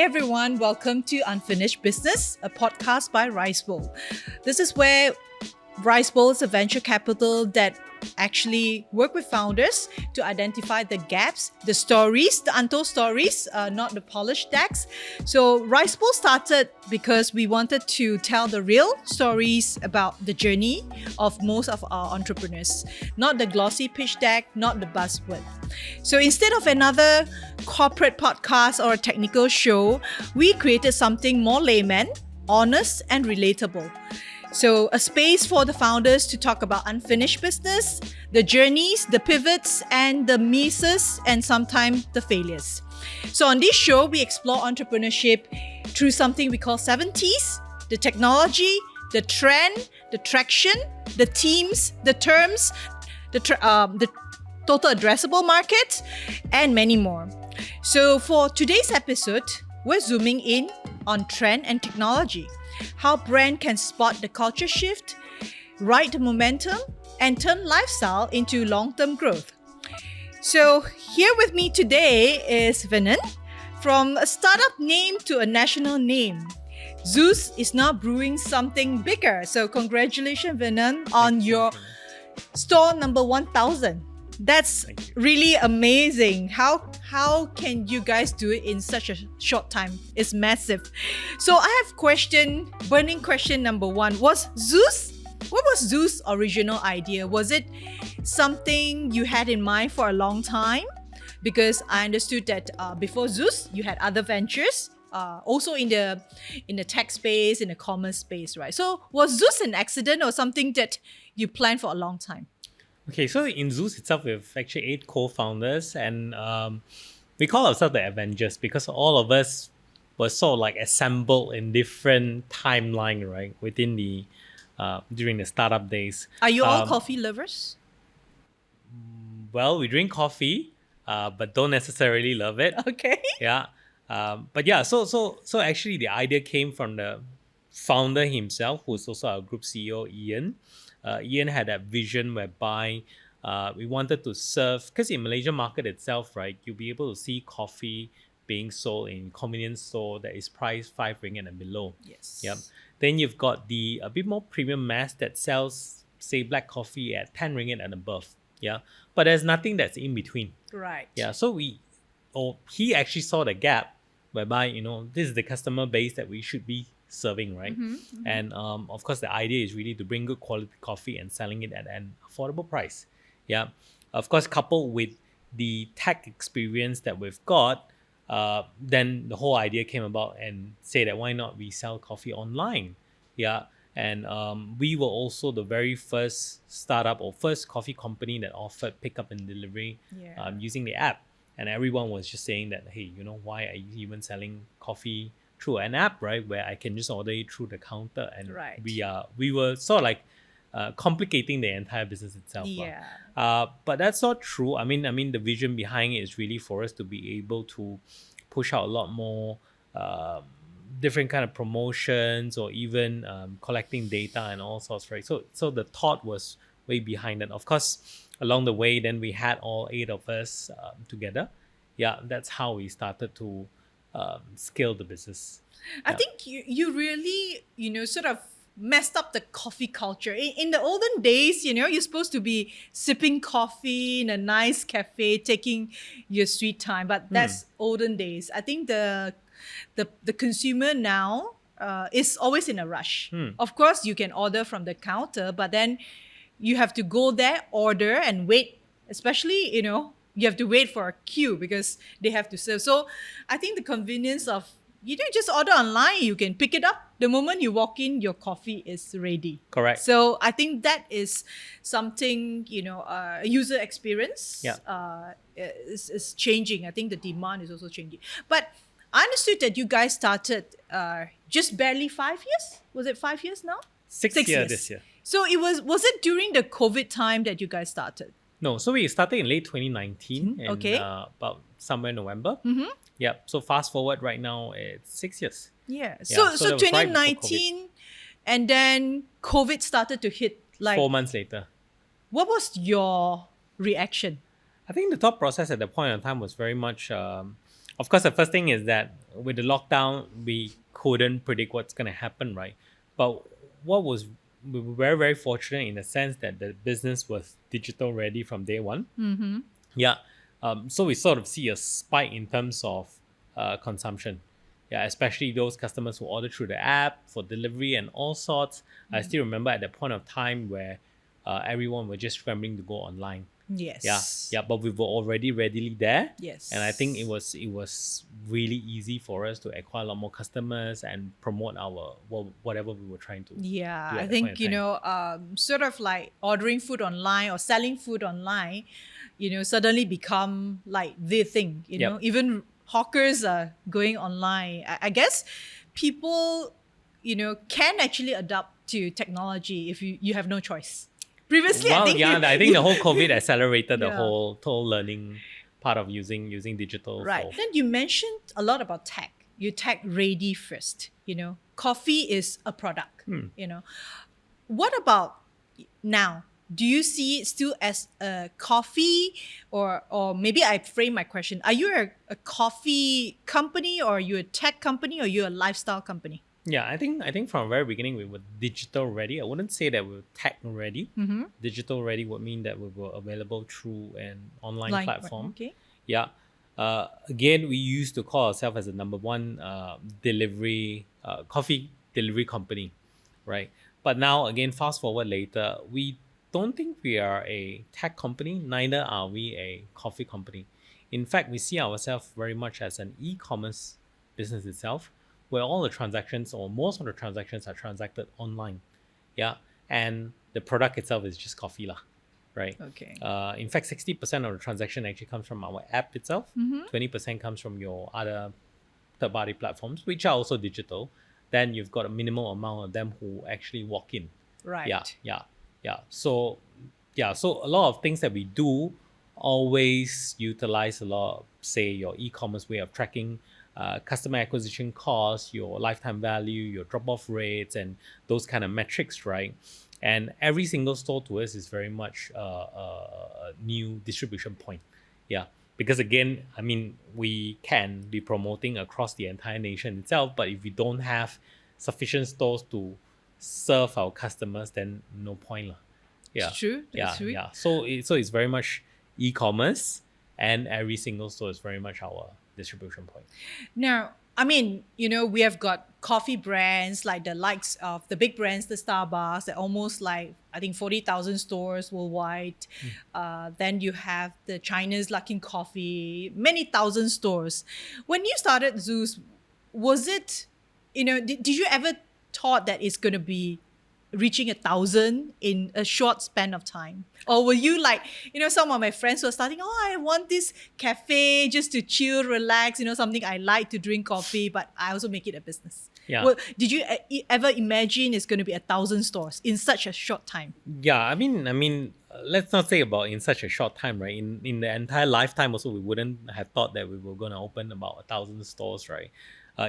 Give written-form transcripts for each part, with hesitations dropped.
everyone, welcome to Unfinished Business, a podcast by Rice Bowl. This is where Rice Bowl is a venture capital that actually work with founders to identify the gaps, the stories, the untold stories, not the polished decks. So Rice Bowl started because we wanted to tell the real stories about the journey of most of our entrepreneurs, not the glossy pitch deck, not the buzzword. So instead of another corporate podcast or a technical show, we created something more layman, honest and relatable. So a space for the founders to talk about unfinished business, the journeys, the pivots, and the misses, and sometimes the failures. So on this show, we explore entrepreneurship through something we call 70s, the technology, the trend, the traction, the teams, the terms, the total addressable market, and many more. So for today's episode, we're zooming in on trend and technology. How brand can spot the culture shift, ride the momentum, and turn lifestyle into long-term growth. So here with me today is Venon. From a startup name to a national name, ZUS is now brewing something bigger. So congratulations, Venon, on your store number 1000. That's really amazing. How can you guys do it in such a short time? It's massive. So I have burning question number one. What was ZUS' original idea? Was it something you had in mind for a long time? Because I understood that before ZUS, you had other ventures, also in the tech space, in the commerce space, right? So was ZUS an accident or something that you planned for a long time? Okay, so in ZUS itself, we have actually 8 co-founders, and we call ourselves the Avengers because all of us were sort of like assembled in different timeline, right? Within the during the startup days. Are you all coffee lovers? Well, we drink coffee, but don't necessarily love it. Okay. Yeah, but yeah. So actually, the idea came from the founder himself, who's also our group CEO, Ian. Ian had that vision whereby we wanted to serve, because in Malaysian market itself, right, you'll be able to see coffee being sold in convenience store that is priced 5 ringgit and below. Yes. Yep. Then you've got the a bit more premium mass that sells, say, black coffee at 10 ringgit and above. Yeah. But there's nothing that's in between. Right. Yeah. So he actually saw the gap whereby, this is the customer base that we should be serving, right? And of course the idea is really to bring good quality coffee and selling it at an affordable price. Yeah, of course, coupled with the tech experience that we've got, then the whole idea came about and say that why not we sell coffee online. Yeah, and we were also the very first startup or first coffee company that offered pickup and delivery using the app, and everyone was just saying that, hey, why are you even selling coffee through an app, right, where I can just order it through the counter, and right. we were sort of like complicating the entire business itself. Yeah. But that's not true. I mean, the vision behind it is really for us to be able to push out a lot more different kind of promotions, or even collecting data and all sorts, right? So the thought was way behind that. Of course, along the way, then we had all 8 of us together. Yeah, that's how we started to scale the business. I think you really, sort of messed up the coffee culture. In the olden days, you're supposed to be sipping coffee in a nice cafe, taking your sweet time. But that's olden days. I think the consumer now is always in a rush. Of course, you can order from the counter, but then you have to go there, order, and wait. Especially, you have to wait for a queue because they have to serve. So I think the convenience of, you don't just order online, you can pick it up. The moment you walk in, your coffee is ready. Correct. So I think that is something, user experience is changing. I think the demand is also changing. But I understood that you guys started just barely 5 years? Was it 5 years now? 6 years this year. So was it during the COVID time that you guys started? No, so we started in late 2019, Okay. About somewhere in November. Yep. So fast forward right now, it's 6 years. Yeah. So So that was right before 2019, and then COVID started to hit. 4 months later. What was your reaction? I think the thought process at the point of time was very much, of course, the first thing is that with the lockdown, we couldn't predict what's going to happen, right? But what was we were very, very fortunate in the sense that the business was digital ready from day one. Mm-hmm. Yeah. So we sort of see a spike in terms of consumption. Yeah, especially those customers who order through the app for delivery and all sorts. I still remember at that point of time where everyone were just scrambling to go online. Yes. Yeah, but we were already readily there. Yes. And I think it was really easy for us to acquire a lot more customers and promote our whatever we were trying to. Yeah, do at I that think, point in time. sort of like ordering food online or selling food online, suddenly become like the thing, Yep. even hawkers are going online. I guess people, can actually adapt to technology if you have no choice. Previously, I Well, think yeah, I think the whole COVID accelerated the Yeah. whole learning part of using digital. Right. Then you mentioned a lot about tech. You tech ready first. Coffee is a product. What about now? Do you see it still as a coffee, or maybe I frame my question? Are you a coffee company, or are you a tech company, or are you a lifestyle company? Yeah, I think from the very beginning we were digital ready. I wouldn't say that we were tech ready. Mm-hmm. Digital ready would mean that we were available through an online Like, platform. okay. Yeah. Again, we used to call ourselves as the number one delivery coffee delivery company, right? But now again, fast forward later, we don't think we are a tech company. Neither are we a coffee company. In fact, we see ourselves very much as an e-commerce business itself, where all the transactions or most of the transactions are transacted online. Yeah, and the product itself is just coffee lah, right? Okay. In fact, 60% of the transaction actually comes from our app itself. Mm-hmm. 20% comes from your other third-party platforms, which are also digital. Then you've got a minimal amount of them who actually walk in. Right. Yeah. So a lot of things that we do always utilize a lot of, say, your e-commerce way of tracking customer acquisition costs, your lifetime value, your drop-off rates, and those kind of metrics, right? And every single store to us is very much a new distribution point. Yeah. Because again, I mean, we can be promoting across the entire nation itself, but if we don't have sufficient stores to serve our customers, then no point lah. Yeah, It's true. That's true. yeah. So it's very much e-commerce, and every single store is very much our distribution point. Now, I mean, we have got coffee brands like the likes of the big brands, the Starbucks, that almost like, I think, 40,000 stores worldwide. Then you have the China's Luckin Coffee, many thousand stores. When you started ZUS, was it, did you ever thought that it's going to be reaching 1,000 in a short span of time? Or were you like, some of my friends were starting, I want this cafe just to chill, relax, something I like to drink coffee, but I also make it a business. Yeah. Well, did you ever imagine it's going to be 1,000 stores in such a short time? Yeah, I mean, let's not say about in such a short time, right? In the entire lifetime also, we wouldn't have thought that we were going to open about 1,000 stores, right?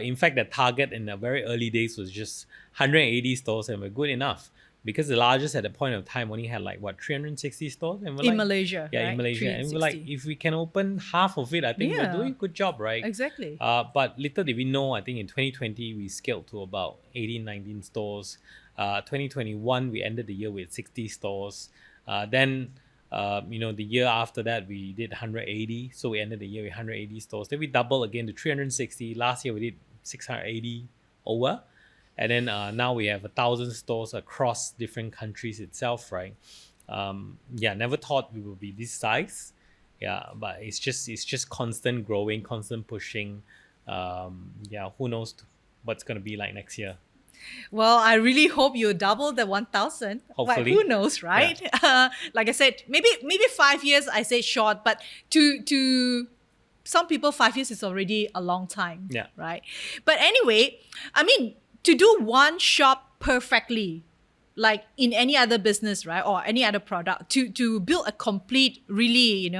In fact, the target in the very early days was just 180 stores, and we're good enough because the largest at the point of time only had 360 stores, and we're In Malaysia, yeah, right? in Malaysia, and we're 360. if we can open half of it, I think we're Yeah. doing a good job, right? Exactly. But little did we know, I think in 2020 we scaled to about 18, 19 stores. 2021 we ended the year with 60 stores. Then the year after that we did 180, so we ended the year with 180 stores. Then we doubled again to 360. Last year we did 680 over, and then now we have 1,000 stores across different countries itself, right? Never thought we would be this size. Yeah, but it's just constant growing, constant pushing. Who knows what's gonna be like next year. Well, I really hope you double the 1,000. Hopefully. Who knows, right? Like I said, maybe 5 years. I say short, but to some people, 5 years is already a long time. Yeah. Right. But anyway, I mean, to do one shop perfectly, like in any other business, right, or any other product, to build a complete, really,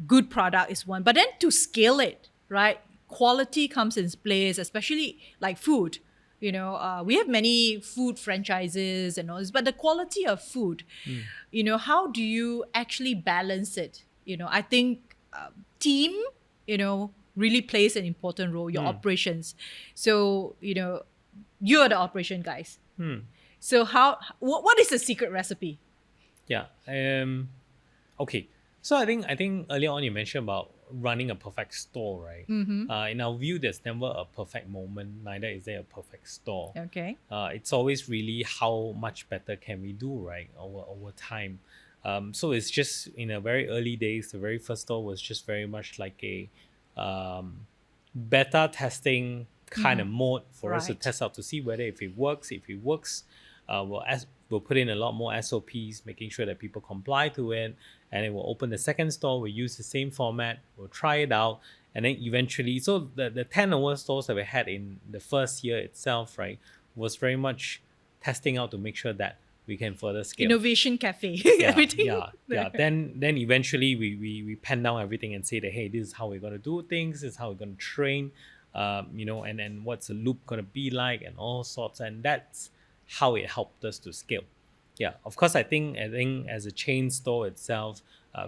good product is one. But then to scale it, right? Quality comes in place, especially like food. We have many food franchises and all this, but the quality of food, how do you actually balance it? I think team, really plays an important role, your operations. So, you are the operation guys. So what is the secret recipe? Yeah. Okay. So I think earlier on you mentioned about running a perfect store, right? In our view, there's never a perfect moment. Neither is there a perfect store. Okay. It's always really how much better can we do, right? Over time. So it's just in the very early days, the very first store was just very much like a beta testing kind of mode for us to Right. test out to see whether if it works. If it works, we'll put in a lot more SOPs, making sure that people comply to it, and then we'll open the second store. We'll use the same format. We'll try it out, and then eventually, so the 10 over stores that we had in the first year itself, right, was very much testing out to make sure that we can further scale. Innovation cafe. Yeah, Everything. yeah. Then eventually we pen down everything and say that, hey, this is how we're gonna do things. This is how we're gonna train. And what's the loop gonna be like, and all sorts. And that's how it helped us to scale. Yeah, of course, I think as a chain store itself,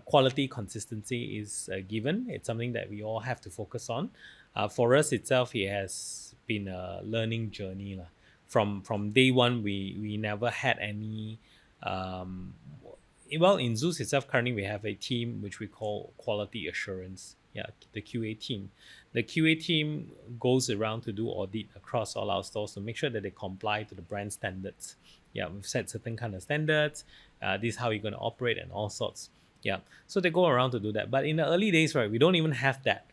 quality consistency is a given. It's something that we all have to focus on. For us itself, it has been a learning journey lah. From day one, we never had any. In ZUS itself, currently we have a team which we call quality assurance. Yeah, the QA team. The QA team goes around to do audit across all our stores to make sure that they comply to the brand standards. Yeah, we've set certain kind of standards. This is how you're going to operate and all sorts. Yeah, so they go around to do that. But in the early days, right, we don't even have that.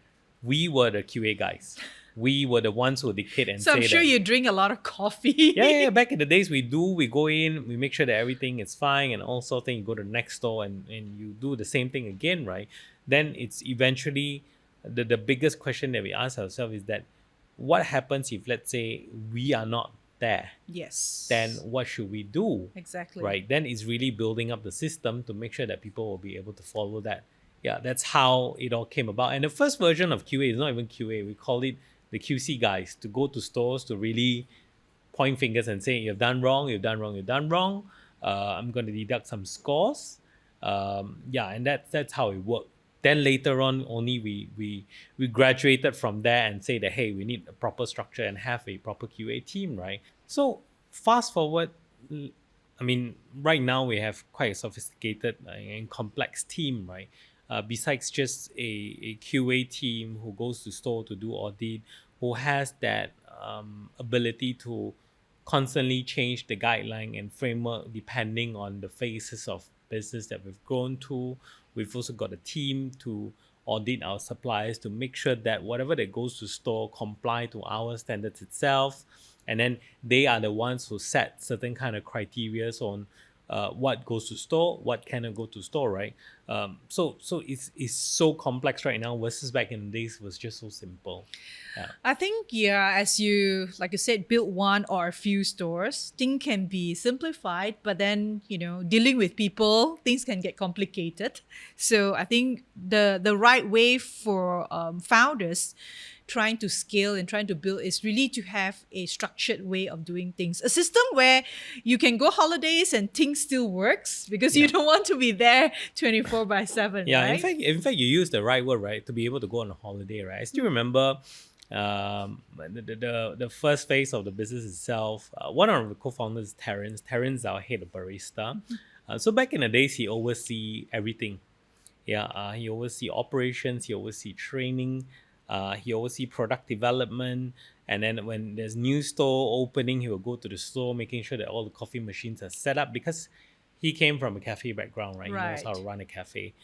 We were the QA guys. We were the ones who dictate and So say I'm sure that, you drink a lot of coffee. yeah. Back in the days, we go in, we make sure that everything is fine and all sorts. Then you go to the next store and you do the same thing again, right? Then it's eventually the biggest question that we ask ourselves is that what happens if, let's say, we are not there? Yes. Then what should we do? Exactly. Right? Then it's really building up the system to make sure that people will be able to follow that. Yeah, that's how it all came about. And the first version of QA is not even QA. We call it the QC guys, to go to stores to really point fingers and say, you've done wrong, you've done wrong, you've done wrong. I'm going to deduct some scores. And that's how it worked. Then later on, only we graduated from there and say that, hey, we need a proper structure and have a proper QA team, right? So fast forward, I mean, right now we have quite a sophisticated and complex team, right? Besides just a QA team who goes to store to do audit, who has that ability to constantly change the guideline and framework depending on the phases of business that we've grown to. We've also got a team to audit our suppliers to make sure that whatever that goes to store comply to our standards itself. And then they are the ones who set certain kind of criteria on what goes to store, what cannot go to store, right? So it's so complex right now versus back in the days was just so simple. Yeah. I think, as you, like you said, build one or a few stores, things can be simplified, but then, dealing with people, things can get complicated. So I think the right way for founders trying to scale and trying to build is really to have a structured way of doing things. A system where you can go holidays and things still works because you don't want to be there 24/7. Yeah, right? in fact, you use the right word, right, to be able to go on a holiday, right? I still remember the first phase of the business itself. One of the co-founders is Terrence. Terrence is our head of barista. So back in the days, he oversee everything. Yeah, he oversee operations, he oversee training, he oversee product development, and then when there's new store opening, he will go to the store, making sure that all the coffee machines are set up because he came from a cafe background, right? He knows how to run a cafe.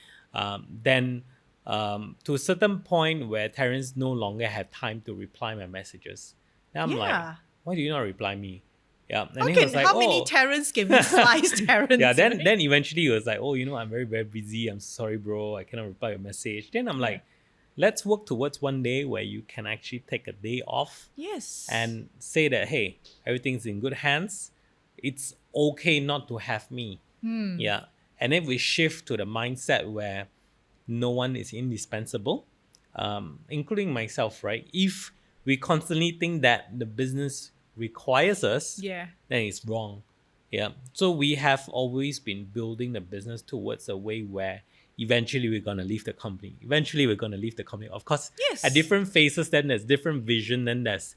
Then to a certain point where Terrence no longer had time to reply my messages. Then I'm like, why do you not reply me? Yeah. And okay, he was like, how many Terrence can we slice Terrence? Yeah, then eventually he was like, I'm very, very busy. I'm sorry, bro. I cannot reply your message. Then I'm like, let's work towards one day where you can actually take a day off. Yes. And say that, hey, everything's in good hands. It's okay not to have me. Yeah. And then we shift to the mindset where no one is indispensable, including myself, right? If we constantly think that the business requires us, then it's wrong. Yeah. So we have always been building the business towards a way where eventually we're going to leave the company. Eventually we're going to leave the company. Of course, Yes. at different phases, then there's different vision, then there's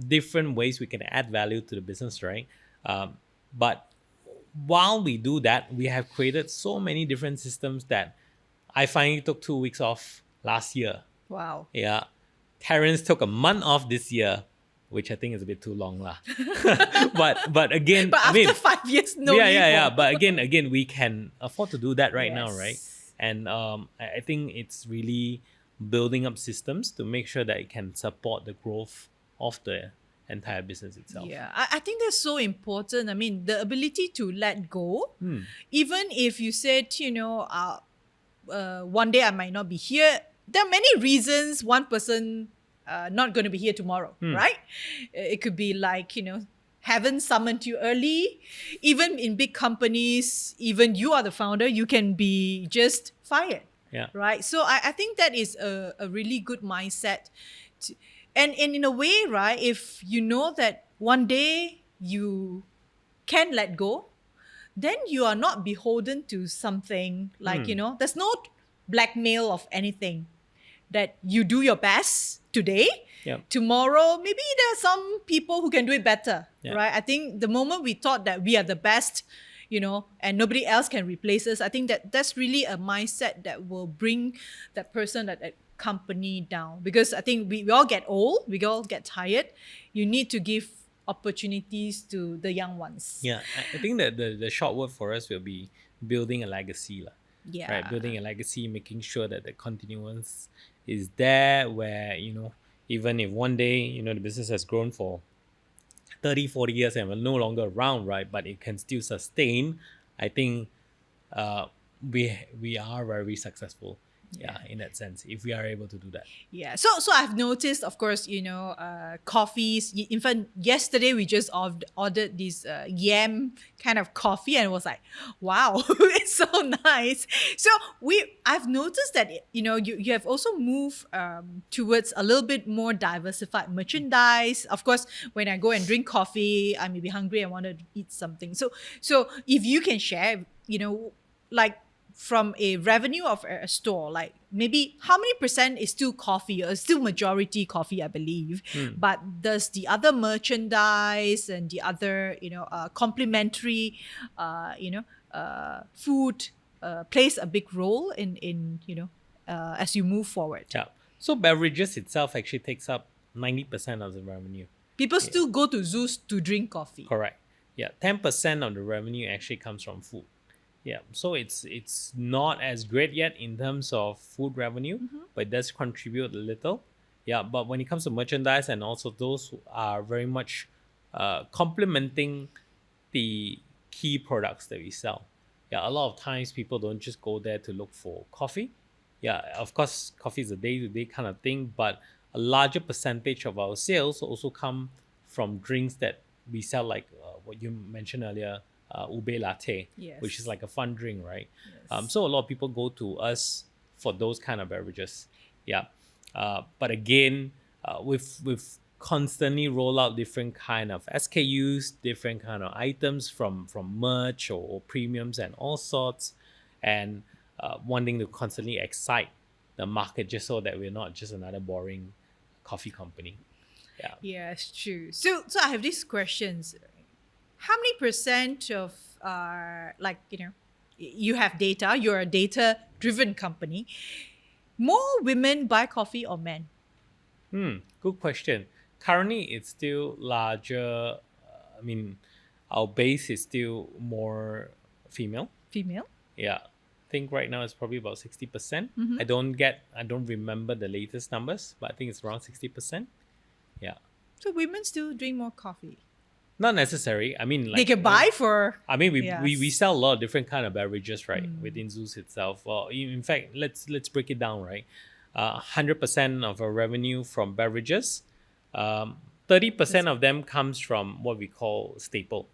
different ways we can add value to the business, right? But while we do that, we have created so many different systems that I finally took 2 weeks off last year. Wow. Yeah. Terrence took a month off this year, which I think is a bit too long lah. but again, But after 5 years, no yeah, need yeah, yeah. more. But again, we can afford to do that right now, right? Yes. And I think it's really building up systems to make sure that it can support the growth of the entire business itself. Yeah, I think that's so important. I mean, the ability to let go, even if you said, one day I might not be here. There are many reasons one person not going to be here tomorrow, right? It could be like, haven't summoned you early. Even in big companies, even you are the founder, you can be just fired. Yeah. Right. So I think that is a really good mindset. And in a way, right, if you know that one day you can let go, then you are not beholden to something like, there's no blackmail of anything. That you do your best today. Yep. Tomorrow, maybe there are some people who can do it better, Yeah. right? I think the moment we thought that we are the best, and nobody else can replace us, I think that's really a mindset that will bring that person, that company down. Because I think we all get old, we all get tired. You need to give opportunities to the young ones. Yeah, I think that the short word for us will be building a legacy lah. Yeah. Right, building a legacy, making sure that the continuance is there where, even if one day, the business has grown for 30, 40 years and we're no longer around, right, but it can still sustain, I think we are very successful. Yeah, in that sense, if we are able to do that. Yeah, so I've noticed, of course, coffees. In fact, yesterday we just ordered this yam kind of coffee, and it was like, wow, it's so nice. So I've noticed that you have also moved towards a little bit more diversified merchandise. Of course, when I go and drink coffee, I may be hungry and want to eat something. So if you can share, like, from a revenue of a store, like maybe how many percent is still coffee, or still majority coffee, I believe. But does the other merchandise and the other, complementary, food plays a big role in as you move forward? Yeah. So beverages itself actually takes up 90% of the revenue. People still go to ZUS to drink coffee. Correct. Yeah. 10% of the revenue actually comes from food. Yeah, so it's not as great yet in terms of food revenue, but it does contribute a little. Yeah, but when it comes to merchandise, and also those who are very much complementing the key products that we sell. Yeah, a lot of times people don't just go there to look for coffee. Yeah, of course, coffee is a day-to-day kind of thing, but a larger percentage of our sales also come from drinks that we sell, like what you mentioned earlier, ube latte, Yes. which is like a fun drink, right? Yes. So a lot of people go to us for those kind of beverages. Yeah. But again, we've constantly roll out different kind of SKUs, different kind of items from merch or premiums and all sorts, and wanting to constantly excite the market just so that we're not just another boring coffee company. Yeah. Yes, true. So I have these questions. How many percent of you have data, you're a data-driven company. More women buy coffee or men? Good question. Currently, it's still larger. Our base is still more female. Female? Yeah. I think right now it's probably about 60%. I don't remember the latest numbers, but I think it's around 60%. Yeah. So women still drink more coffee? Not necessary. They can buy for... we sell a lot of different kind of beverages, right, within ZUS itself. Well, in fact, let's break it down, right? 100% of our revenue from beverages. 30% of them comes from what we call staple.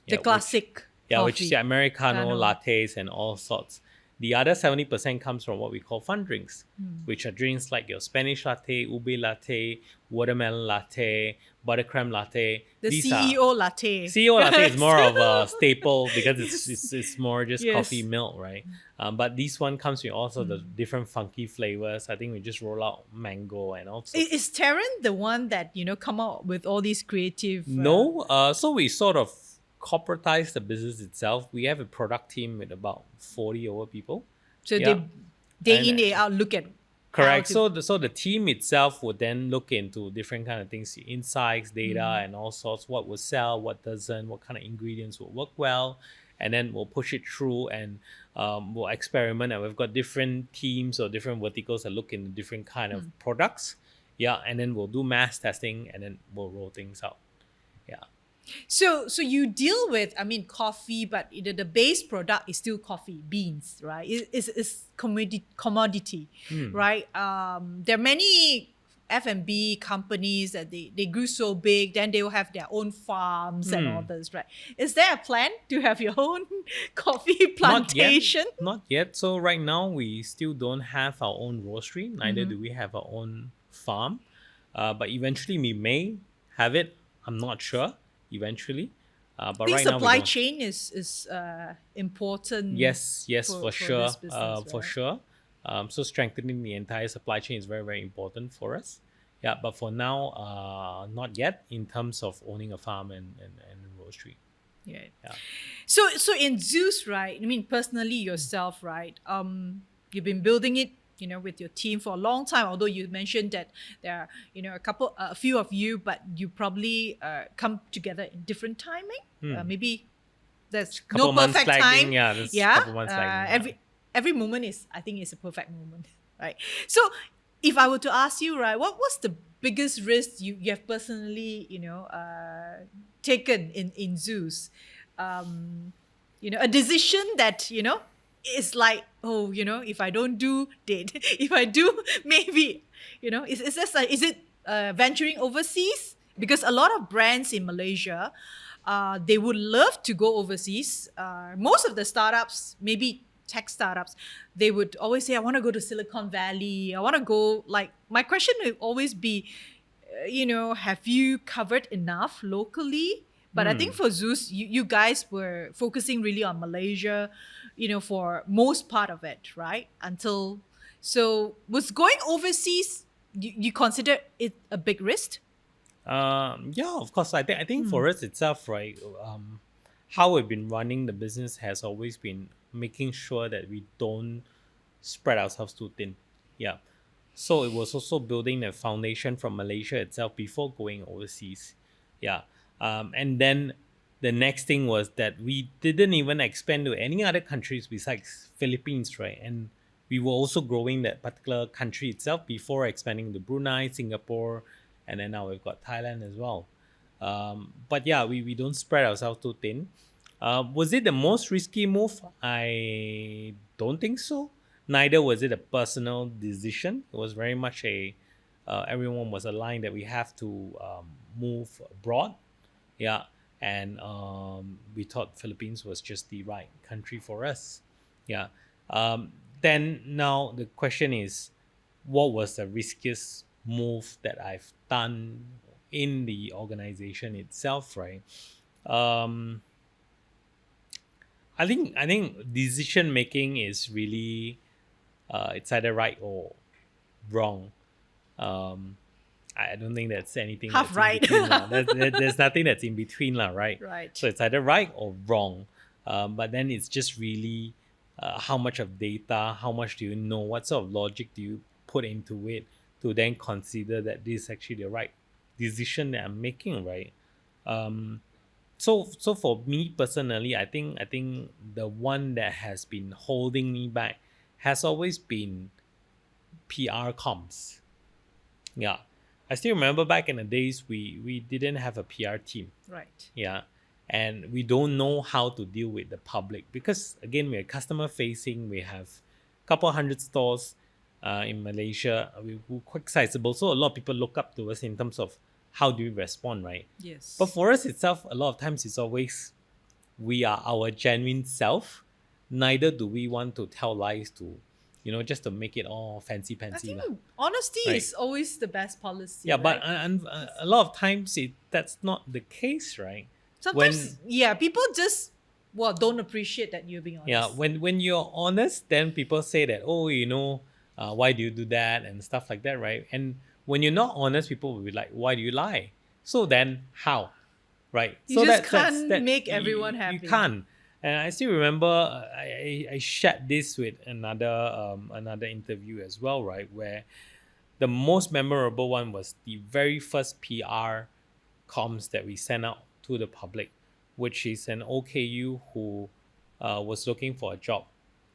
The classic Which is the Americano, lattes, and all sorts. The other 70% comes from what we call fun drinks, which are drinks like your Spanish latte, ube latte, watermelon latte, buttercream latte. The These are CEO latte. CEO latte is more of a staple because it's more just Yes. coffee milk, right? But this one comes with also the different funky flavors. I think we just roll out mango and also Is Terran the one that, come out with all these creative... no. So we sort of corporatize the business itself. We have a product team with about 40 over people. So Yeah. they day in, And- day out look at... Correct. how to- So the team itself would then look into different kind of things, insights, data, and all sorts. What will sell, what doesn't, what kind of ingredients will work well, and then we'll push it through and we'll experiment. And we've got different teams or different verticals that look into different kind of products. Yeah, and then we'll do mass testing and then we'll roll things out. Yeah. So you deal with, coffee, but the base product is still coffee beans, right? It's commodity, right? There are many F&B companies that they grew so big, then they will have their own farms and all this, right? Is there a plan to have your own coffee plantation? Not yet. So right now we still don't have our own roastery. Neither do we have our own farm. But eventually we may have it. I'm not sure. Eventually, but The right now we supply don't. chain is important. Yes, for for sure, this business, for right? sure. So strengthening the entire supply chain is very, very important for us. Yeah, but for now, not yet in terms of owning a farm and roastery. Yeah. Yeah. So in ZUS, right? Personally yourself, right? You've been building it, with your team for a long time. Although you mentioned that there are, a few of you, but you probably come together in different timing. Maybe there's Couple no months perfect lagging, time. yeah, there's yeah. couple months lagging, yeah. Every moment I think is a perfect moment, right? So if I were to ask you, right, what's the biggest risk you have personally, taken in ZUS? A decision that, is like, oh, if I don't do, did. If I do, maybe, is it venturing overseas? Because a lot of brands in Malaysia, they would love to go overseas. Most of the startups, maybe tech startups, they would always say, I want to go to Silicon Valley. I want to go, my question would always be, have you covered enough locally? But I think for ZUS, you guys were focusing really on Malaysia, for most part of it, right? So was going overseas, you consider it a big risk? Yeah, of course. I think for us itself, right, how we've been running the business has always been making sure that we don't spread ourselves too thin. Yeah. So it was also building the foundation from Malaysia itself before going overseas. Yeah. And then the next thing was that we didn't even expand to any other countries besides Philippines, right? And we were also growing that particular country itself before expanding to Brunei, Singapore, and then now we've got Thailand as well. But yeah, we don't spread ourselves too thin. Was it the most risky move? I don't think so. Neither was it a personal decision. It was very much everyone was aligned that we have to move abroad. Yeah. And we thought Philippines was just the right country for us. Yeah. Then now the question is, what was the riskiest move that I've done in the organization itself, right? I think decision making is really it's either right or wrong. I don't think that's anything Half that's right. in between, lah. There's nothing that's in between, lah, right? Right. So it's either right or wrong. But then it's just really how much of data, how much do you know, what sort of logic do you put into it to then consider that this is actually the right decision that I'm making, right? So for me personally, I think the one that has been holding me back has always been PR comms. Yeah. I still remember back in the days we didn't have a PR team. Right. Yeah. And we don't know how to deal with the public because again we're customer facing. We have a couple hundred stores in Malaysia. We're quite sizable. So a lot of people look up to us in terms of how do we respond, right? Yes. But for us itself, a lot of times it's always we are our genuine self. neither do we want to tell lies to, just to make it all fancy I pantsy think lah. honesty Right. is always the best policy. Yeah, but right? a lot of times that's not the case, right? Sometimes, people just don't appreciate that you're being honest. Yeah, when you're honest, then people say that, oh, why do you do that and stuff like that, right? And when you're not honest, people will be like, why do you lie? So then how, right? You So just that's can't that make everyone you happy. can't. And I still remember I shared this with another interview as well, right? Where the most memorable one was the very first PR comms that we sent out to the public, which is an OKU who was looking for a job.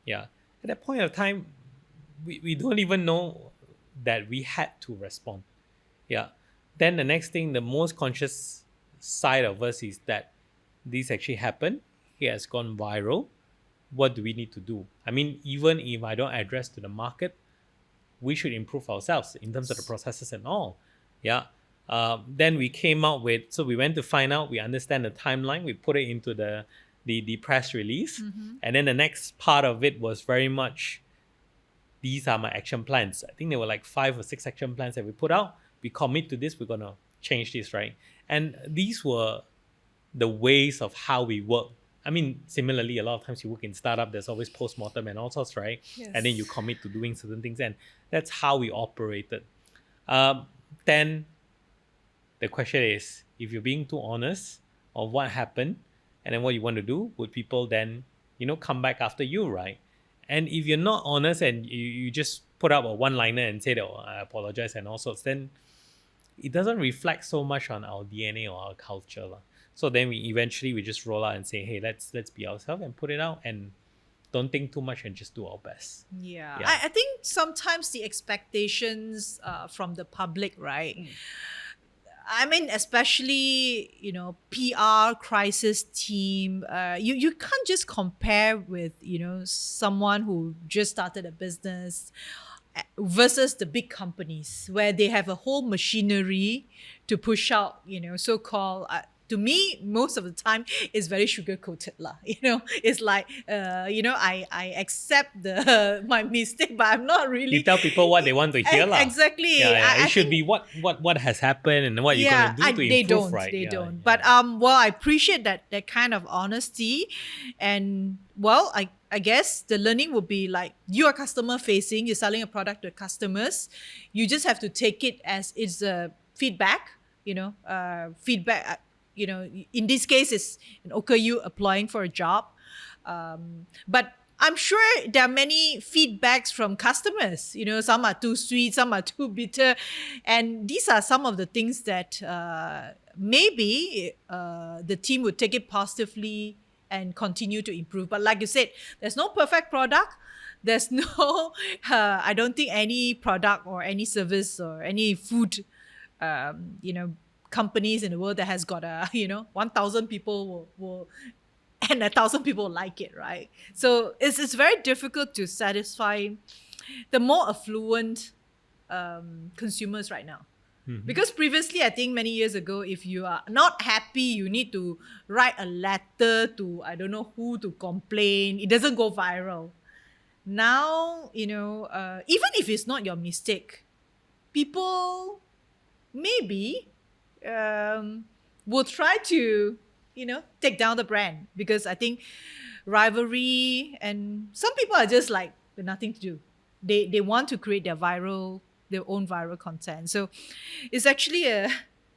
Yeah. At that point of time, we don't even know that we had to respond. Yeah. Then the next thing, the most conscious side of us is that this actually happened. It has gone viral. What do we need to do? I mean, even if I don't address to the market, we should improve ourselves in terms of the processes and all. Yeah. Then we came out with, so we went to find out, we understand the timeline, we put it into the press release. And then the next part of it was very much, these are my action plans. I think there were like 5 or 6 action plans that we put out. We commit to this, we're going to change this, right? And these were the ways of how we work. I mean, similarly, a lot of times you work in startup, there's always postmortem and all sorts, right? Yes. And then you commit to doing certain things, and that's how we operated. Then the question is, if you're being too honest of what happened and then what you want to do, would people then, come back after you, right? And if you're not honest and you just put up a one-liner and say that, oh, I apologize and all sorts, then it doesn't reflect so much on our DNA or our culture. So then we just roll out and say, hey, let's be ourselves and put it out, and don't think too much and just do our best. Yeah. Yeah. I think sometimes the expectations from the public, right? I mean, especially, PR crisis team, you can't just compare with, someone who just started a business versus the big companies where they have a whole machinery to push out, so-called, to me, most of the time, it's very sugar-coated lah. It's like, I accept my mistake, but I'm not really. You tell people what they want to hear lah. Exactly. Yeah. It should be what has happened and what you're going to do to improve, right? They Yeah, don't. yeah. But I appreciate that kind of honesty, and I guess the learning would be like, you are customer facing, you're selling a product to customers. You just have to take it as it's a feedback, feedback. In this case, it's an OKU applying for a job. But I'm sure there are many feedbacks from customers. Some are too sweet, some are too bitter. And these are some of the things that maybe the team would take it positively and continue to improve. But like you said, there's no perfect product. There's no, I don't think any product or any service or any food, companies in the world that has got 1,000 people will and 1,000 people like it, right? So it's very difficult to satisfy the more affluent consumers right now. Because previously, I think many years ago, if you are not happy, you need to write a letter to I don't know who to complain. It doesn't go viral. Now, even if it's not your mistake, people maybe will try to, take down the brand, because I think rivalry, and some people are just like, with nothing to do. They want to create their own viral content. So it's actually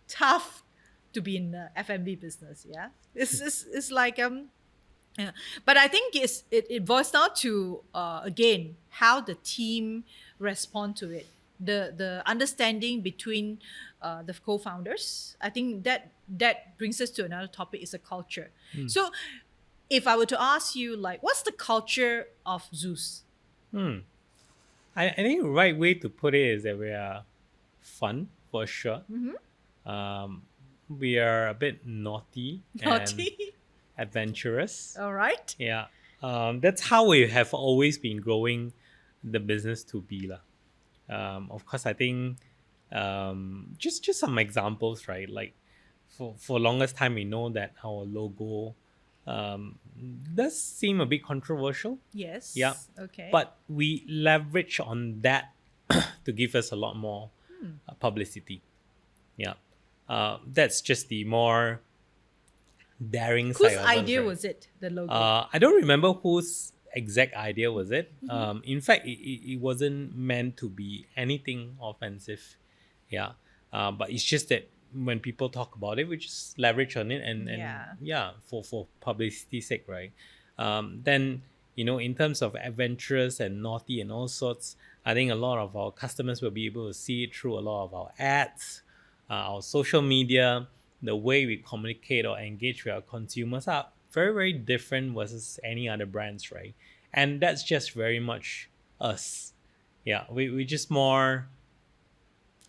tough to be in the F&B business. Yeah, it's like yeah. But I think it boils down to again how the team respond to it. The understanding between the co-founders. I think that brings us to another topic, is a culture. So if I were to ask you, like, what's the culture of ZUS? I think the right way to put it is that we are fun, for sure. We are a bit naughty and adventurous. All right. Yeah. That's how we have always been growing the business to be. Of course, I think just some examples, right? Like for longest time, we know that our logo does seem a bit controversial. Yes. Yeah. Okay. But we leverage on that to give us a lot more publicity. Yeah. That's just the more daring whose side of us, idea right? was it? The logo. I don't remember whose exact idea was it. In fact, it wasn't meant to be anything offensive. Yeah. But it's just that when people talk about it, we just leverage on it and for publicity's sake, right? Then, in terms of adventurous and naughty and all sorts, I think a lot of our customers will be able to see it through a lot of our ads, our social media, the way we communicate or engage with our consumers are very, very different versus any other brands, right? And that's just very much us. Yeah, we just more,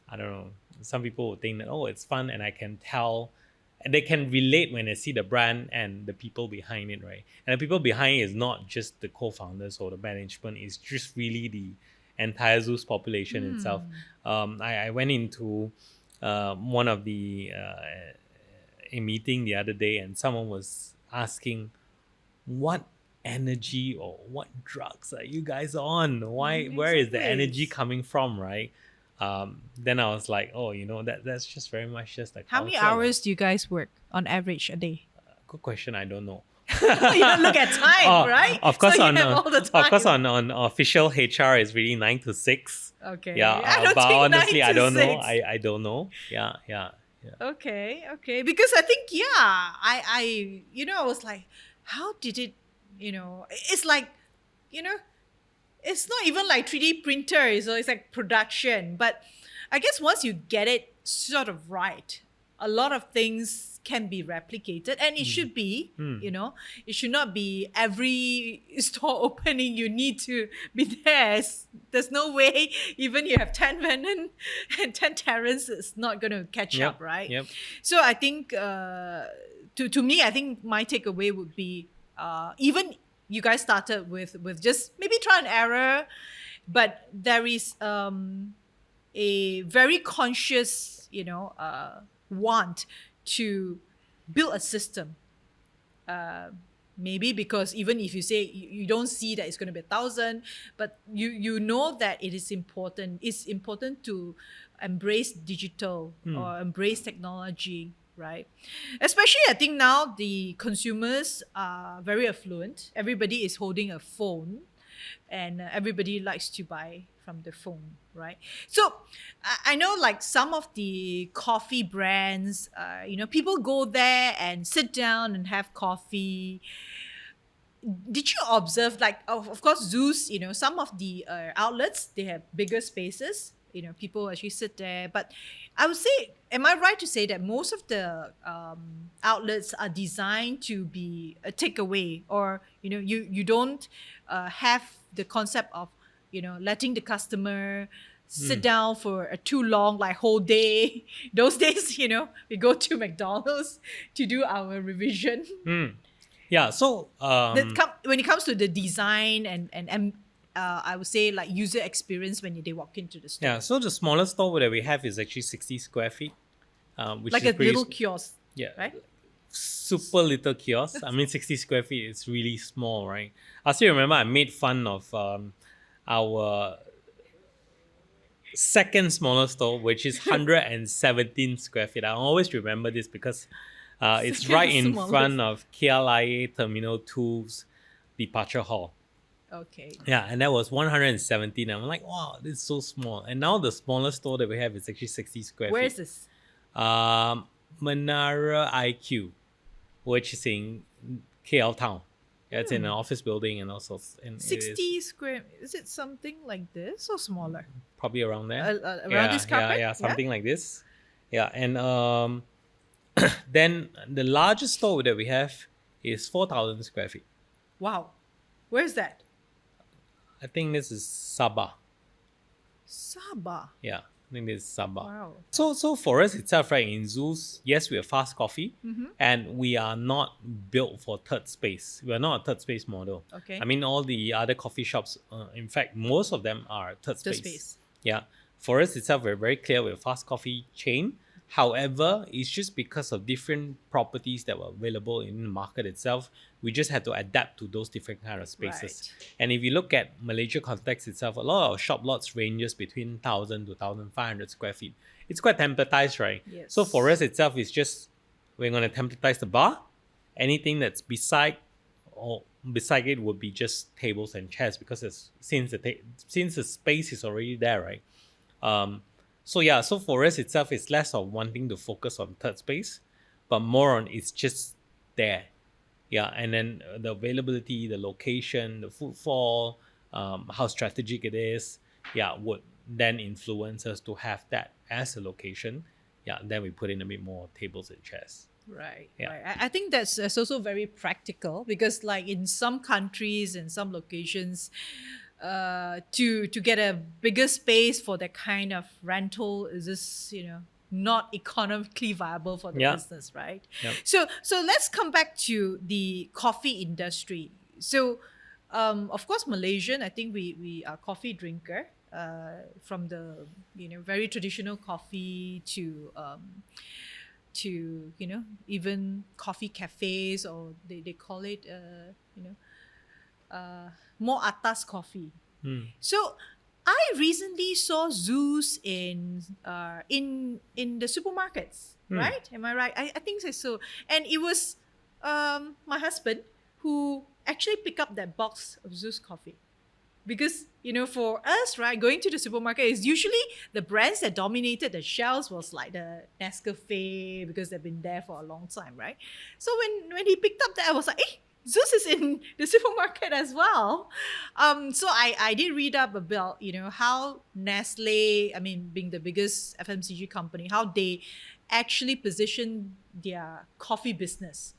I don't know, some people would think that, oh, it's fun and I can tell, and they can relate when they see the brand and the people behind it, right? And the people behind it is not just the co-founders or the management, it's just really the entire ZUS population itself. I went into one of the a meeting the other day, and someone was asking, what energy or what drugs are you guys on? Where is the energy coming from, right? Then I was like, oh, that's just very much just like How many hours do you guys work on average a day? Good question. I don't know. You don't look at time, right? Of course, so on you have all the time. of course on official HR is really 9 to 6. Okay. Yeah, I don't but think honestly, 9 I to don't know. 6. I don't know. Yeah. Okay. Because I think I I was like, how did it? It's like, it's not even like 3D printer, so it's like production. But I guess once you get it sort of right, a lot of things can be replicated, and it should be, it should not be every store opening you need to be there. There's no way, even you have 10 Venom and 10 Terrence, it's not going to catch up, right? Yep. So I think, to me, I think my takeaway would be, even you guys started with just maybe try and error, but there is a very conscious, want to build a system. Maybe because even if you say you don't see that it's going to be 1,000, but you know that it is important. It's important to embrace digital or embrace technology, right? Especially, I think now the consumers are very affluent. Everybody is holding a phone, and everybody likes to buy from the phone, right? So I know like some of the coffee brands, people go there and sit down and have coffee. Did you observe, like, of course, ZUS, some of the outlets, they have bigger spaces, people actually sit there. But I would say, am I right to say that most of the outlets are designed to be a takeaway, or, you don't have the concept of, letting the customer sit down for a too long, like whole day. Those days, we go to McDonald's to do our revision. Yeah, so when it comes to the design and I would say like user experience when they walk into the store. yeah, so the smallest store that we have is actually 60 square feet, which like is a little kiosk. Yeah, right? Super little kiosk. I mean, 60 square feet is really small, right? I still remember I made fun of our second smallest store, which is 117 square feet. I always remember this because it's right in front of KLIA Terminal 2's departure hall. Okay. Yeah, and that was 117. I'm like, wow, this is so small. And now the smallest store that we have is actually 60 square Where feet. is this? Menara IQ, which is in KL Town. Yeah, it's in an office building and also 60 square. Is it something like this or smaller? Probably around there. Around this carpet? Yeah, something like this. Yeah, and then the largest store that we have is 4,000 square feet. Wow. Where is that? I think this is Sabah. Sabah. Yeah, I think this is Sabah. Wow. So for us itself, right, in ZUS, yes, we are fast coffee, and we are not built for third space. We are not a third space model. Okay. I mean, all the other coffee shops, in fact, most of them are third space. space. Yeah. For us itself, we're very clear we're a fast coffee chain. However, it's just because of different properties that were available in the market itself, we just had to adapt to those different kind of spaces. Right. And if you look at Malaysia context itself, a lot of shop lots ranges between 1,000 to 1,500 square feet. It's quite templatized, right? Yes. So for us itself, it's just we're going to templatize the bar. Anything that's beside it would be just tables and chairs, because since the space is already there, right? So for us itself, it's less of wanting to focus on third space, but more on it's just there. Yeah, and then the availability, the location, the footfall, how strategic it is, would then influence us to have that as a location. Yeah, then we put in a bit more tables and chairs. Right. Yeah. Right. I think that's also very practical, because like in some countries and some locations, to get a bigger space for that kind of rental is just not economically viable for the business, right? Yep. So let's come back to the coffee industry. So of course, Malaysian, I think we are coffee drinker, from the very traditional coffee to even coffee cafes, or they call it more atas coffee. So I recently saw ZUS in the supermarkets, right? Am I right? I think so. And it was my husband who actually picked up that box of ZUS coffee. Because, for us, right, going to the supermarket is usually the brands that dominated the shelves was like the Nescafe, because they've been there for a long time, right? So when he picked up that, I was like, ZUS is in the supermarket as well. So I did read up about, how Nestle, I mean, being the biggest FMCG company, how they actually position their coffee business,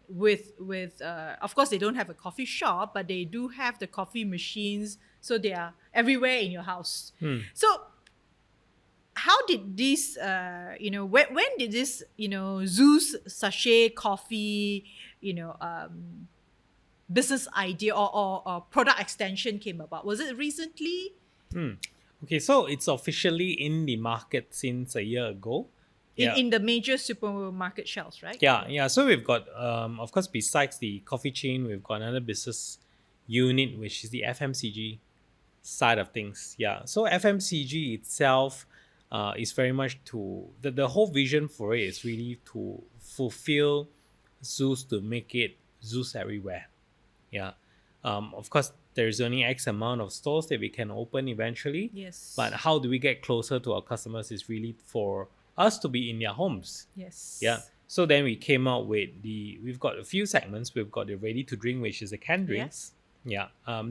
with of course they don't have a coffee shop, but they do have the coffee machines, so they are everywhere in your house. So how did this when did this ZUS sachet coffee business idea or product extension came about? Was it recently? Okay, so it's officially in the market since a year ago. In the major supermarket shelves, right? Yeah. So we've got, of course, besides the coffee chain, we've got another business unit, which is the FMCG side of things. Yeah. So FMCG itself is very much the whole vision for it is really to fulfill ZUS, to make it ZUS everywhere. Yeah. Of course, there's only X amount of stores that we can open eventually. Yes. But how do we get closer to our customers is really for us to be in their homes. Yes. Yeah. So then we came out with we've got a few segments. We've got the ready to drink, which is the canned drinks. Yes. Yeah.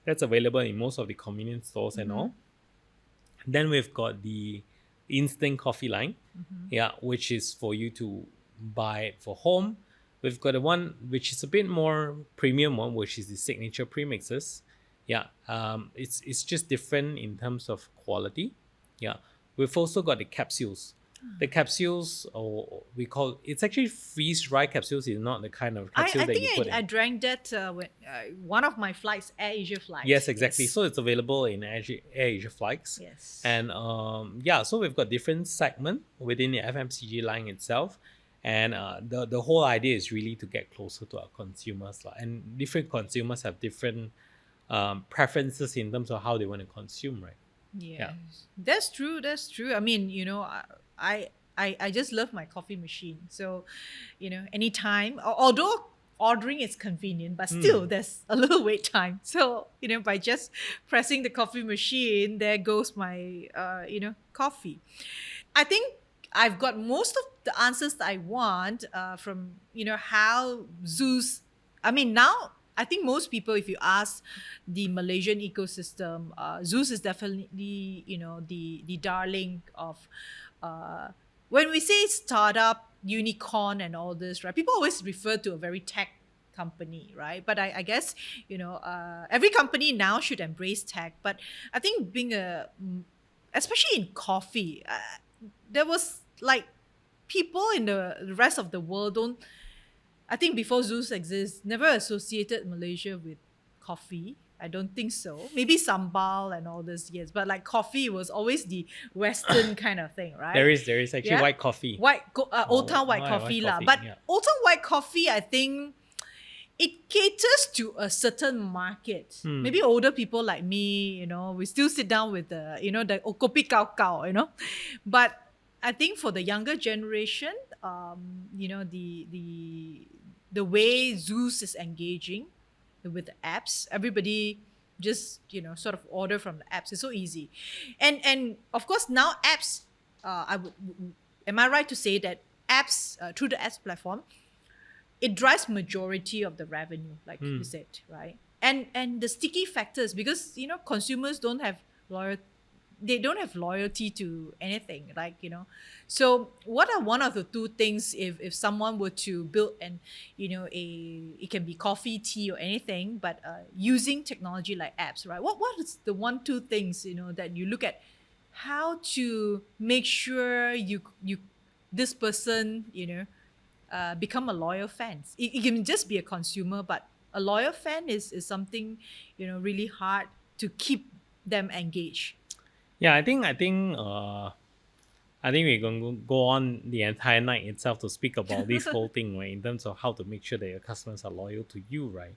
That's available in most of the convenience stores and all. Then we've got the instant coffee line. Yeah, which is for you to buy it for home. We've got the one which is a bit more premium one, which is the signature premixes. Yeah. It's just different in terms of quality. Yeah. We've also got the capsules. The capsules, or we call it's actually freeze dry capsules. Is not the kind of capsule that you put in. I drank that when one of my flights, Air Asia flights. Yes, exactly. So it's available in Air Asia flights. Yes. And so we've got different segment within the FMCG line itself. And the whole idea is really to get closer to our consumers. And different consumers have different preferences in terms of how they want to consume, right? Yeah. That's true. I mean, I just love my coffee machine. So, anytime, although ordering is convenient, but still there's a little wait time. So, by just pressing the coffee machine, there goes my, coffee. I think I've got most of the answers that I want from, how ZUS, I mean, now I think most people, if you ask the Malaysian ecosystem, ZUS is definitely, the darling of, when we say startup, unicorn and all this, right? People always refer to a very tech company, right? But I guess, every company now should embrace tech. But I think especially in coffee, there was like people in the rest of the world I think before ZUS exists, never associated Malaysia with coffee. I don't think so. Maybe sambal and all this, yes. But like coffee was always the Western kind of thing, right? There is actually white coffee. Old Town white White coffee lah. coffee, But yeah. Old Town white coffee, I think it caters to a certain market. Maybe older people like me, we still sit down with the kopi kao kao, But I think for the younger generation, the way ZUS is engaging with the apps, everybody just sort of order from the apps. It's so easy, and of course now apps. Am I right to say that apps through the apps platform, it drives majority of the revenue, like you said, right? And the sticky factors, because consumers don't have loyalty to anything, so what are one of the two things, if someone were to build it can be coffee, tea, or anything, but using technology like apps, right? What is the one two things that you look at, how to make sure you this person become a loyal fan? It can just be a consumer, but a loyal fan is something really hard to keep them engaged. Yeah, I think we're going to go on the entire night itself to speak about this whole thing, right? In terms of how to make sure that your customers are loyal to you, right?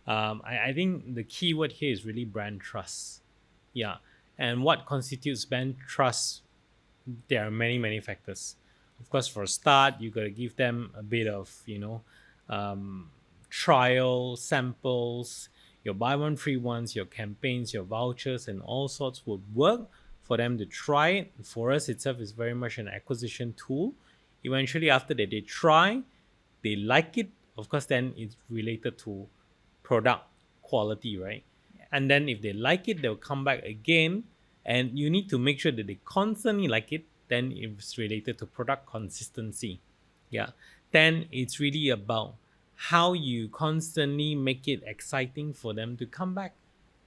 I think the key word here is really brand trust. Yeah, and what constitutes brand trust? There are many factors. Of course, for a start, you got to give them a bit of trial samples. Your buy one free ones, your campaigns, your vouchers, and all sorts would work for them to try it. For us itself, is very much an acquisition tool. Eventually, after that they try, they like it. Of course, then it's related to product quality, right? Yeah. And then if they like it, they'll come back again. And you need to make sure that they constantly like it. Then it's related to product consistency. Yeah. Then it's really about how you constantly make it exciting for them to come back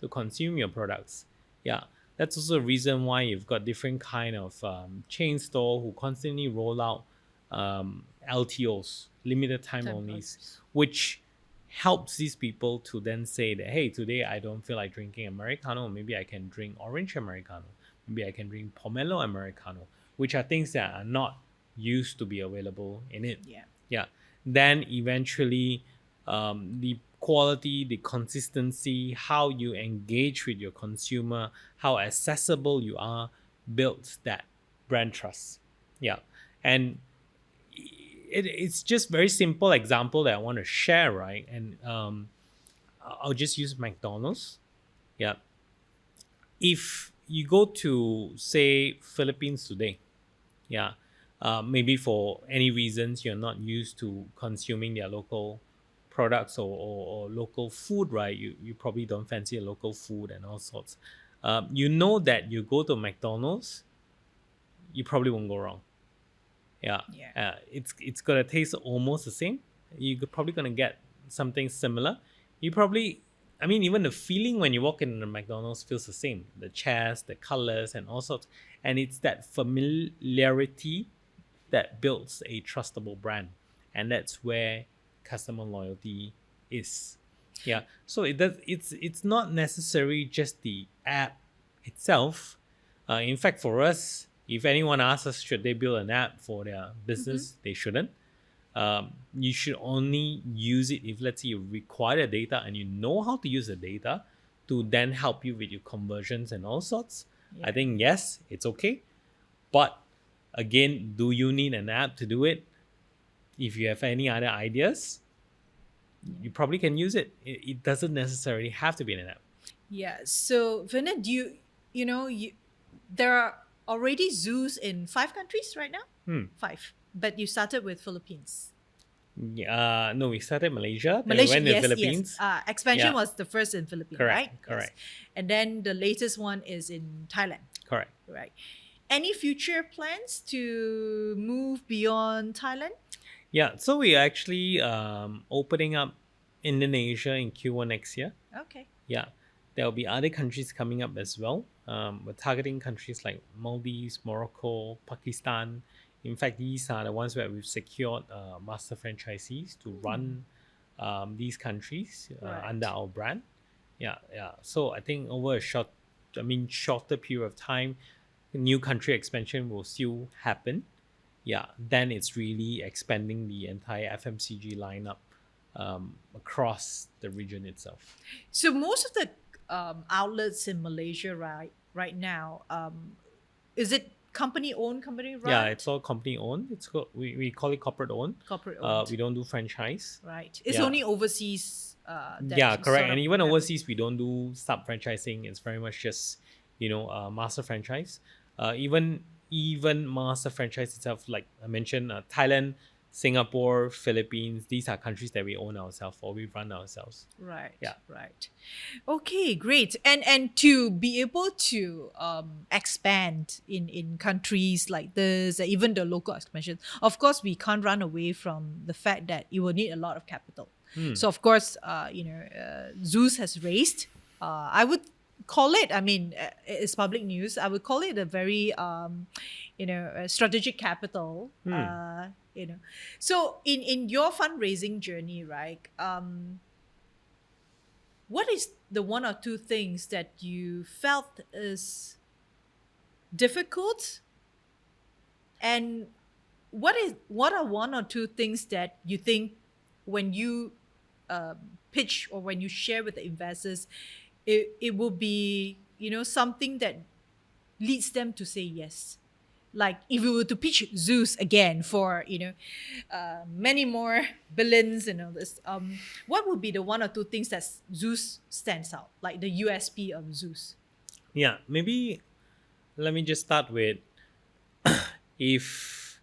to consume your products. Yeah, that's also a reason why you've got different kind of chain store who constantly roll out LTOs, limited time onlys, which helps these people to then say that, hey, today I don't feel like drinking Americano, maybe I can drink orange Americano, maybe I can drink pomelo Americano, which are things that are not used to be available in it. Yeah. Then eventually the quality, the consistency, how you engage with your consumer, how accessible you are, builds that brand trust. Yeah. And it's just very simple example that I want to share, right? And I'll just use McDonald's. Yeah. If you go to, say, Philippines today, yeah, maybe for any reasons you're not used to consuming their local products or local food, right? You probably don't fancy a local food and all sorts. That you go to McDonald's, you probably won't go wrong. Yeah. It's gonna taste almost the same. You're probably gonna get something similar. Even the feeling when you walk in the McDonald's feels the same. The chairs, the colors, and all sorts. And it's that familiarity that builds a trustable brand, and that's where customer loyalty is. Yeah. So it's not necessarily just the app itself. In fact, for us, if anyone asks us should they build an app for their business, they shouldn't. You should only use it if, let's say, you require the data and you know how to use the data to then help you with your conversions and all sorts. I think yes, it's okay. But again, do you need an app to do it? If you have any other ideas, you probably can use it. It doesn't necessarily have to be an app. Yeah. So, Venon, there are already ZUS in 5 countries right now? 5. But you started with Philippines. No, we started Malaysia. Then we went to Philippines. Yes. Expansion was the first in Philippines, right? Correct. Yes. And then the latest one is in Thailand. Correct. Right. Any future plans to move beyond Thailand? Yeah, so we're actually opening up Indonesia in Q1 next year. Okay. Yeah, there will be other countries coming up as well. We're targeting countries like Maldives, Morocco, Pakistan. In fact, these are the ones where we've secured master franchisees to run these countries under our brand. Yeah. So I think over a shorter period of time, new country expansion will still happen. Yeah, then it's really expanding the entire FMCG lineup across the region itself. So most of the outlets in Malaysia right now, is it company owned, company Yeah, run, it's all company owned. We call it corporate owned. corporate owned? We don't do franchise. Right. It's Yeah. only overseas Yeah, that correct. sort And of even happen. overseas, we don't do sub franchising. It's very much just master franchise. Even master franchise itself, like I mentioned, Thailand, Singapore, Philippines. These are countries that we own ourselves or we run ourselves. Right, Yeah. right. Okay, great. And to be able to expand in countries like this, even the local expansion, of course, we can't run away from the fact that it will need a lot of capital. So of course, ZUS has raised. I would call it. I mean, it's public news. I would call it a very strategic capital. So in your fundraising journey, right? What is the one or two things that you felt is difficult, and what are one or two things that you think when you pitch or when you share with the investors, it will be something that leads them to say yes. Like if you were to pitch Zeus again for many more billions and all this, what would be the one or two things that Zeus stands out, like the USP of Zeus? Yeah, maybe let me just start with if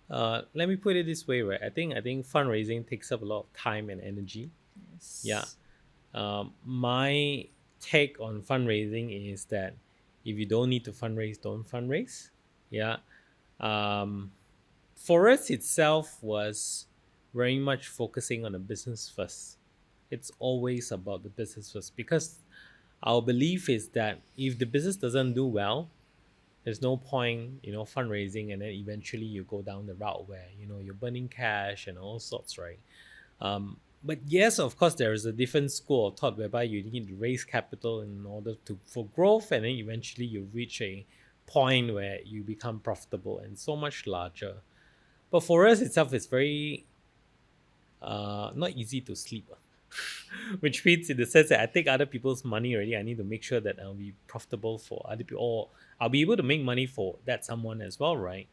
let me put it this way, right? I think fundraising takes up a lot of time and energy. Yes. Yeah. My take on fundraising is that if you don't need to fundraise, don't fundraise. Yeah. For us itself was very much focusing on the business first. It's always about the business first because our belief is that if the business doesn't do well, there's no point, fundraising, and then eventually you go down the route where you're burning cash and all sorts, right? But yes, of course, there is a different school of thought whereby you need to raise capital in order for growth, and then eventually you reach a point where you become profitable and so much larger. But for us itself, it's very not easy to sleep. Which means in the sense that I take other people's money already, I need to make sure that I'll be profitable for other people, or I'll be able to make money for that someone as well, right?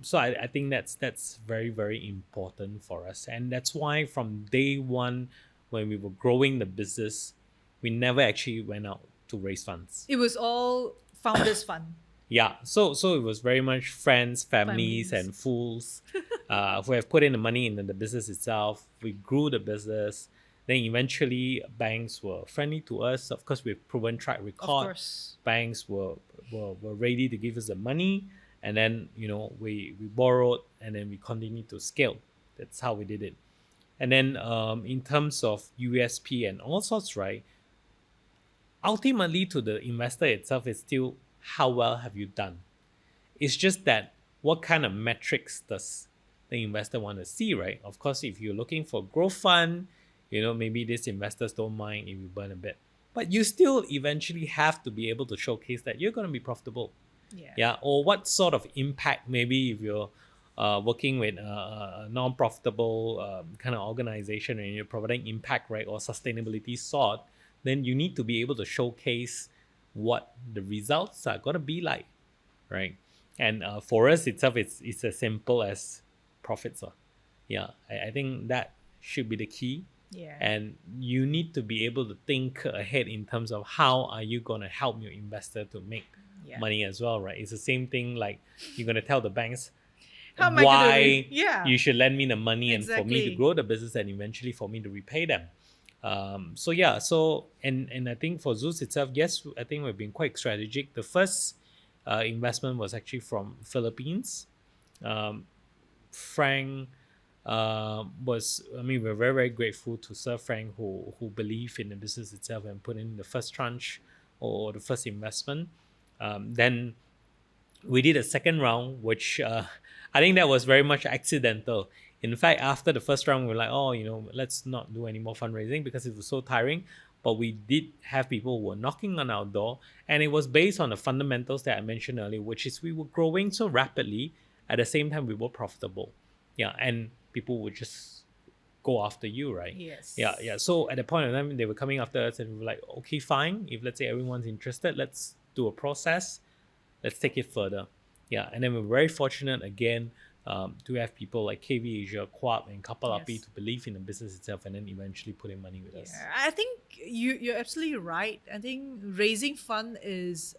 So I think that's very, very important for us, and that's why from day one, when we were growing the business, we never actually went out to raise funds. It was all founders fund. Yeah, so it was very much friends, families, Families. and fools who have put in the money into the business itself. We grew the business. Then eventually, banks were friendly to us. Of course, with proven track Of record, course. banks were ready to give us the money, and then we borrowed, and then we continued to scale. That's how we did it. And then in terms of USP and all sorts, right? Ultimately, to the investor itself, it's still how well have you done. It's just that what kind of metrics does the investor want to see, right? Of course, if you're looking for growth fund, maybe these investors don't mind if you burn a bit, but you still eventually have to be able to showcase that you're going to be profitable. Yeah. Or what sort of impact, maybe if you're working with a non-profitable kind of organization and you're providing impact, right, or sustainability sort, then you need to be able to showcase what the results are going to be like, right? And for us itself, it's as simple as profits. Yeah, I think that should be the key. Yeah. And you need to be able to think ahead in terms of how are you going to help your investor to make money as well, right? It's the same thing like you're going to tell the banks How am I why gonna you should lend me the money and for me to Exactly. grow the business and eventually for me to repay them. So and I think for Zeus itself, yes, I think we've been quite strategic. The first investment was actually from Philippines. Frank we're very, very grateful to Sir Frank who believed in the business itself and put in the first tranche or the first investment. Then we did a second round, which I think that was very much accidental. In fact, after the first round, we were like, let's not do any more fundraising because it was so tiring. but we did have people who were knocking on our door, and it was based on the fundamentals that I mentioned earlier, which is we were growing so rapidly. At the same time, we were profitable. Yeah, and people would just go after you, right? Yes. Yeah. So at the point of time, they were coming after us, and we were like, okay, fine. If let's say everyone's interested, let's do a process. Let's take it further. Yeah, and then we're very fortunate again to have people like KV Asia, Quap, and Kapal Api Yes. to believe in the business itself, and then eventually put in money with us. Yeah, I think you're absolutely right. I think raising fund is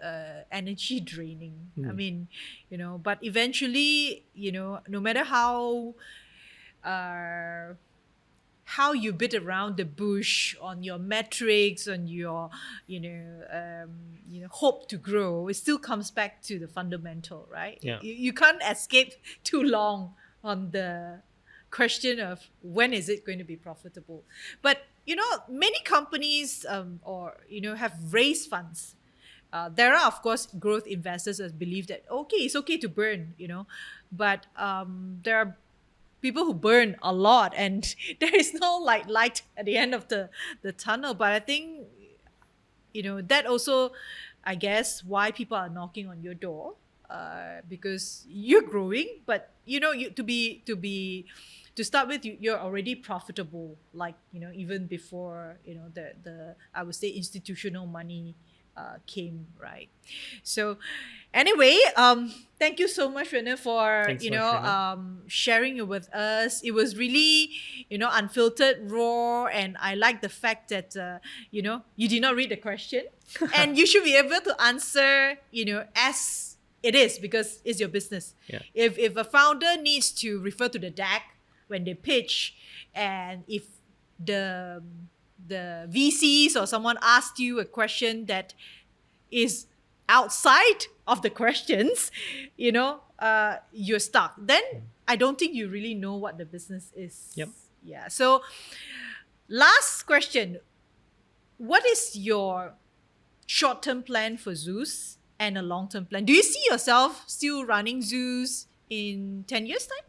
energy draining. I mean, but eventually, no matter how you bit around the bush on your metrics, on your hope to grow, it still comes back to the fundamental, right? Yeah. You can't escape too long on the question of when is it going to be profitable. But many companies have raised funds. There are, of course, growth investors that believe that it's okay to burn, but there are people who burn a lot, and there is no light at the end of the tunnel. But I think that also, I guess, why people are knocking on your door, because you're growing, but to start with, you're already profitable, even before the I would say institutional money came, right? So anyway, thank you so much, Venon, for Thanks so much, Venon. sharing it with us. It was really unfiltered, raw, and I like the fact that you did not read the question, and you should be able to answer as it is, because it's your business. Yeah. If a founder needs to refer to the deck when they pitch, and if the VCs or someone asked you a question that is outside of the questions, you're stuck. Then I don't think you really know what the business is. Yep. Yeah. So last question. What is your short-term plan for ZUS and a long-term plan? Do you see yourself still running ZUS in 10 years' time?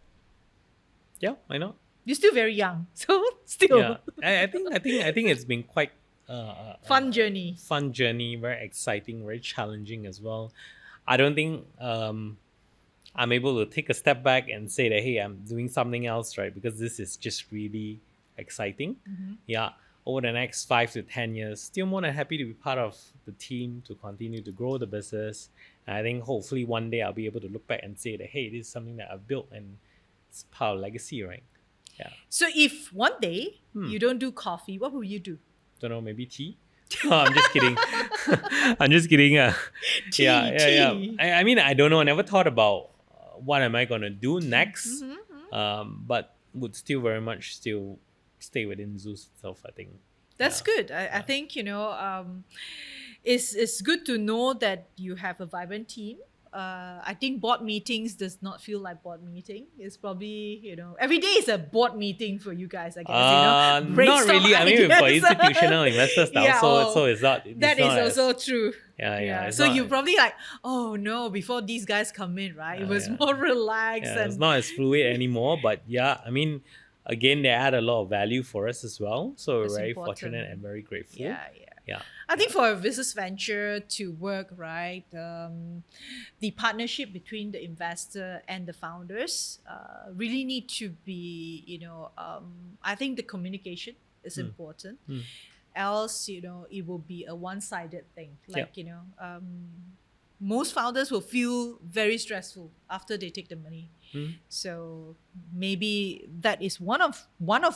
Yeah, why not? You're still very young, so still. Yeah, I think it's been quite fun journey. Fun journey, very exciting, very challenging as well. I don't think I'm able to take a step back and say that, hey, I'm doing something else, right? Because this is just really exciting. Yeah, over the next 5 to 10 years, still more than happy to be part of the team to continue to grow the business. And I think hopefully one day I'll be able to look back and say that, hey, this is something that I've built and it's part of legacy, right? Yeah. So if one day you don't do coffee, what will you do? Don't know, maybe tea? No, I'm just kidding. I'm just kidding. Tea. I mean, I don't know. I never thought about what am I going to do next. But would still very much still stay within ZUS itself, I think. That's good. I think, it's good to know that you have a vibrant team. I think board meetings does not feel like board meeting. It's probably, every day is a board meeting for you guys, I guess. Not really. I mean, for institutional investors now, so it's not. That is also true. Yeah. So you probably like, oh no, before these guys come in, right? It was more relaxed. Yeah, it's not as fluid anymore. But yeah, I mean, again, they add a lot of value for us as well. So we're very fortunate and very grateful. Yeah. I think for a business venture to work, right, the partnership between the investor and the founders really need to be, I think the communication is important. Else, it will be a one-sided thing. Like, most founders will feel very stressful after they take the money. So maybe that is one of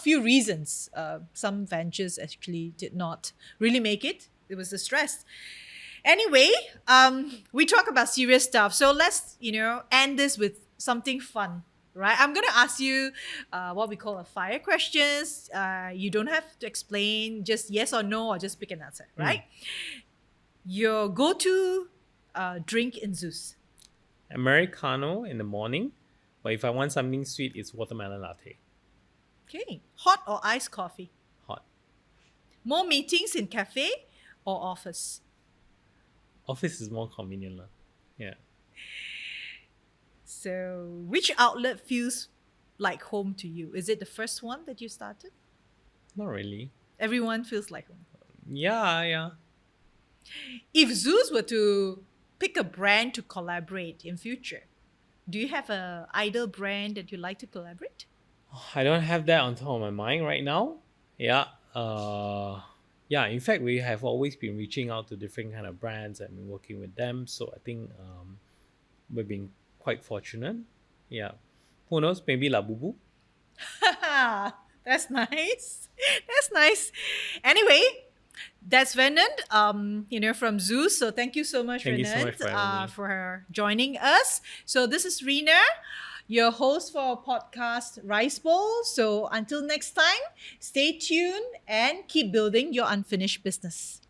few reasons some ventures actually did not really make it. It was the stress. Anyway, we talk about serious stuff. So let's, end this with something fun, right? I'm going to ask you what we call a fire questions. You don't have to explain, just yes or no, or just pick an answer, right? Your go-to drink in ZUS? Americano in the morning. But if I want something sweet, it's watermelon latte. Okay. Hot or iced coffee? Hot. More meetings in cafe or office? Office is more convenient. Yeah. So which outlet feels like home to you? Is it the first one that you started? Not really. Everyone feels like home. Yeah. If ZUS were to pick a brand to collaborate in future, do you have a ideal brand that you like to collaborate? I don't have that on top of my mind right now. Yeah. Yeah. In fact, we have always been reaching out to different kind of brands and been working with them. So I think we've been quite fortunate. Yeah. Who knows? Maybe Labubu. That's nice. That's nice. Anyway, that's Venon, from ZUS. So thank you so much, Thank you so Venon, much for having me. for joining us. So this is Rena, your host for our podcast Rice Bowl. So until next time, stay tuned and keep building your unfinished business.